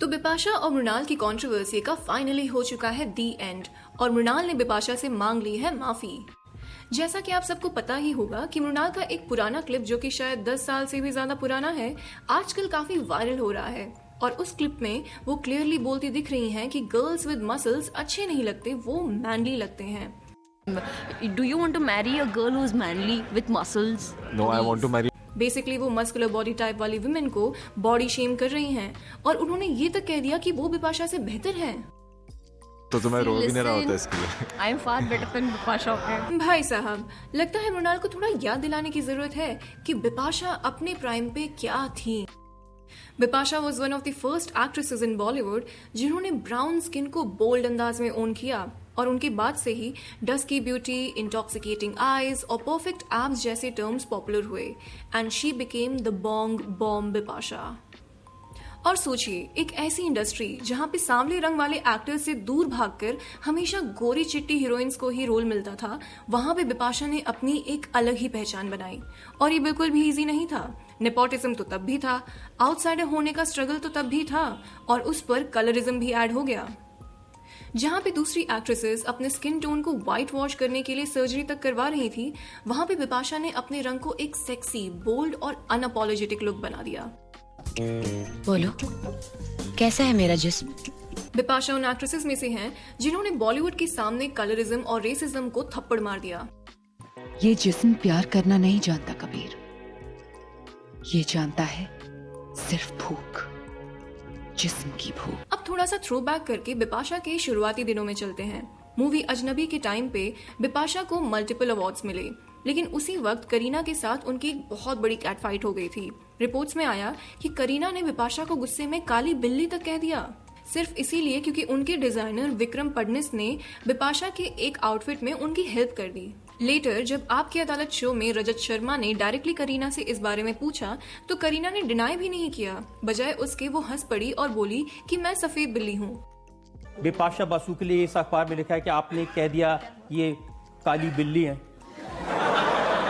तो बिपाशा और मृणाल की कंट्रोवर्सी का फाइनली हो चुका है दी एंड और मृणाल ने बिपाशा से मांग ली है माफी। जैसा कि आप सबको पता ही होगा कि मृणाल का एक पुराना क्लिप जो कि शायद 10 साल से भी ज्यादा पुराना है, आजकल काफी वायरल हो रहा है और उस क्लिप में वो क्लियरली बोलती दिख रही हैं कि गर्ल्स विद मसल्स अच्छे नहीं लगते, वो मैनली लगते हैं। Do you want to marry a girl who's manly with muscles? No, I want to marry. Basically वो मस्कुलर बॉडी टाइप वाली वुमेन को बॉडी शेम कर रही हैं और उन्होंने ये तक कह दिया कि वो बिपाशा से बेहतर है। तो तुम्हें रो भी नहीं रहा होता इसके लिए। I am far better than Bipasha. भाई साहब, लगता है मृणाल को थोड़ा याद दिलाने की जरूरत है कि बिपाशा अपने प्राइम पे क्या थी। Bipasha was one of the first actresses इन बॉलीवुड जिन्होंने ब्राउन स्किन को बोल्ड अंदाज में ओन किया और उनके बाद से ही डस्की ब्यूटी, इंटॉक्सिकेटिंग आईज और परफेक्ट एब्स जैसे टर्म्स पॉपुलर हुए and she became the Bong bomb Bipasha. और सोचिए, एक ऐसी इंडस्ट्री जहां पे सांवले रंग वाले एक्टर्स से दूर भागकर हमेशा गोरी चिट्टी हीरोइंस को ही रोल मिलता था, वहां पे बिपाशा ने अपनी एक अलग ही पहचान बनाई। और ये बिल्कुल भी इजी नहीं था। नेपोटिज्म तो तब भी था, आउटसाइडर होने का स्ट्रगल तो तब भी था और उस पर कलरिज्म भी ऐड हो गया। जहां पे दूसरी एक्ट्रेसेस अपने स्किन टोन को व्हाइट वॉश करने के लिए सर्जरी तक करवा रही थी, वहां पे बिपाशा ने अपने रंग को एक सेक्सी, बोल्ड और अनअपोलोजेटिक लुक बना दिया। बोलो, कैसा है मेरा जिस्म? बिपाशा उन एक्ट्रेसेस में से हैं जिन्होंने बॉलीवुड के सामने कलरिज्म और रेसिज्म को थप्पड़ मार दिया। ये जिस्म प्यार करना नहीं जानता कबीर, ये जानता है सिर्फ भूख, जिस्म की भूख। अब थोड़ा सा थ्रो बैक करके बिपाशा के शुरुआती दिनों में चलते हैं। मूवी अजनबी के टाइम पे बिपाशा को मल्टीपल अवार्ड्स मिले, लेकिन उसी वक्त करीना के साथ उनकी एक बहुत बड़ी कैट फाइट हो गई थी। रिपोर्ट्स में आया कि करीना ने बिपाशा को गुस्से में काली बिल्ली तक कह दिया, सिर्फ इसीलिए क्योंकि उनके डिजाइनर विक्रम पडनिस ने बिपाशा के एक आउटफिट में उनकी हेल्प कर दी। लेटर जब आपकी अदालत शो में रजत शर्मा ने डायरेक्टली करीना से इस बारे में पूछा तो करीना ने डिनाई भी नहीं किया, बजाय उसके वो हंस पड़ी और बोली कि मैं सफेद बिल्ली हूँ। बिपाशा बासु के लिए इस अखबार में लिखा है कि आपने कह दिया ये काली बिल्ली है,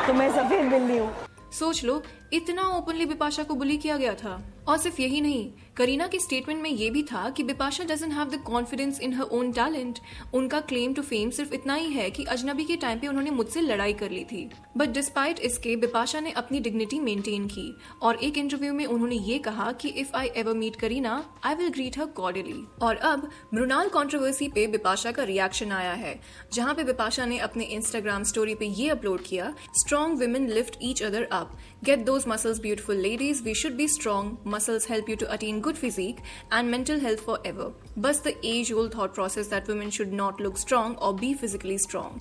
तो मैं सफेद बिल्ली हूँ। सोच लो, इतना ओपनली बिपाशा को बुली किया गया था। और सिर्फ यही नहीं, करीना के स्टेटमेंट में ये भी था कि Bipasha doesn't have the confidence in her own talent. उनका क्लेम टू फेम सिर्फ इतना ही है कि अजनबी के टाइम पे उन्होंने मुझसे लड़ाई कर ली थी, बट डिस्पाइट इसके बिपाशा ने अपनी डिग्निटी मेंटेन की और एक इंटरव्यू में उन्होंने ये कहा कि if I ever meet Kareena I will greet her cordially. और अब मृणाल कंट्रोवर्सी पे बिपाशा का रिएक्शन आया है, जहां पे बिपाशा ने अपने इंस्टाग्राम स्टोरी पे ये अपलोड किया, strong women lift each other up, get those muscles beautiful ladies, we should be strong, muscles help you to attain good physique and mental health forever. Bus the age-old thought process that women should not look strong or be physically strong.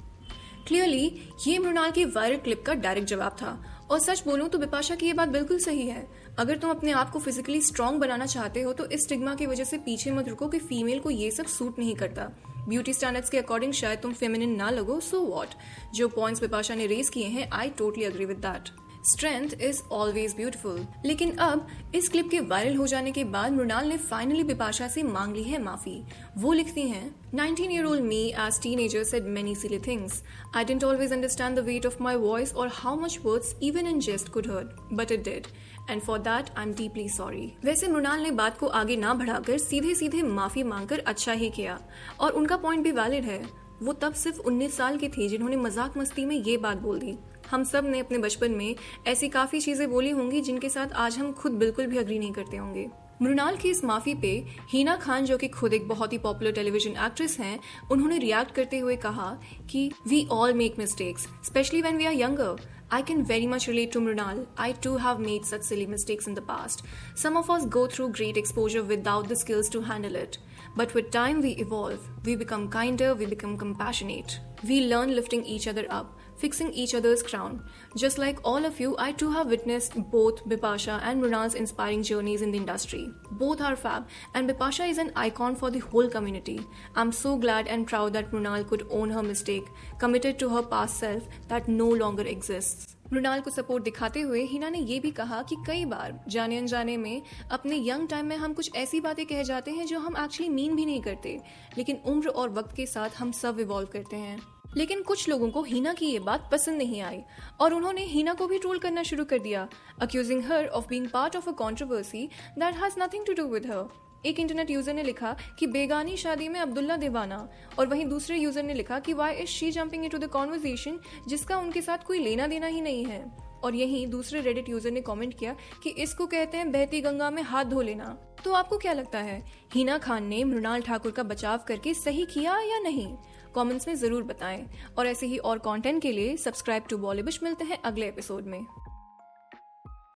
Clearly, ये मृणाल के viral clip का direct जवाब था। और सच बोलूं तो बिपाशा की ये बात बिल्कुल सही है। अगर तुम अपने आप को फिजिकली स्ट्रांग बनाना चाहते हो तो इस स्टिग्मा की वजह से पीछे मत रुको कि फीमेल को ये सब सूट नहीं करता। ब्यूटी स्टैंडर्ड्स के अकॉर्डिंग शायद तुम फेमिनिन ना लगो, सो व्हाट। जो पॉइंट्स बिपाशा ने रेज किए हैं, I totally agree with that. Strength is always beautiful. लेकिन अब इस क्लिप के वायरल हो जाने के बाद मृणाल ने फाइनली बिपाशा से मांग ली है माफी। वो लिखती हैं, 19-year-old me as teenager said many silly things. I didn't always understand the weight of my voice or how much words even in jest could hurt, but it did. And for that I'm deeply sorry. वैसे मृणाल ने बात को आगे ना बढ़ाकर सीधे सीधे माफी मांगकर अच्छा ही किया और उनका पॉइंट भी वैलिड है। वो तब सिर्फ 19 साल के थे जिन्होंने मजाक मस्ती में ये बात बोल दी। हम सब ने अपने बचपन में ऐसी काफी चीजें बोली होंगी जिनके साथ आज हम खुद बिल्कुल भी अग्री नहीं करते होंगे। मृणाल की इस माफी पे हिना खान, जो कि खुद एक बहुत ही पॉपुलर टेलीविजन एक्ट्रेस हैं, उन्होंने रिएक्ट करते हुए कहा कि we all make mistakes, especially when we are younger. I can very much relate to Mrunal. I too have made such silly mistakes in the past. Some of us go through great exposure without the skills to handle it. But with time we evolve. We become kinder, we become compassionate. We learn lifting each other up, fixing each other's crown. Just like all of you, I too have witnessed both Bipasha and Mrunal's inspiring journeys in the industry. Both are fab, and Bipasha is an icon for the whole community. I'm so glad and proud that Mrunal could own her mistake, committed to her past self that no longer exists. Mrinal को support दिखाते हुए हिना ने ये भी कहा कि कई बार जाने अनजाने में अपने यंग टाइम में हम कुछ ऐसी बातें कह जाते हैं जो हम एक्चुअली मीन भी नहीं करते, लेकिन उम्र और वक्त के साथ हम सब इवॉल्व करते हैं। लेकिन कुछ लोगों को हिना की ये बात पसंद नहीं आई और उन्होंने हिना को भी ट्रोल करना शुरू कर दिया, accusing her of being part of a controversy that has nothing to do with her. एक इंटरनेट यूजर ने लिखा कि बेगानी शादी में अब्दुल्ला दीवाना, और वहीं दूसरे यूजर ने लिखा कि why is she jumping into the conversation जिसका उनके साथ कोई लेना देना ही नहीं है। और यहीं दूसरे रेडिट यूजर ने कमेंट किया कि इसको कहते हैं बहती गंगा में हाथ धो लेना। तो आपको क्या लगता है, हिना खान ने मृणाल ठाकुर का बचाव करके सही किया या नहीं? कमेंट्स में जरूर बताएं। और ऐसे ही और कंटेंट के लिए सब्सक्राइब टू बॉलीवुड। मिलते हैं अगले एपिसोड में।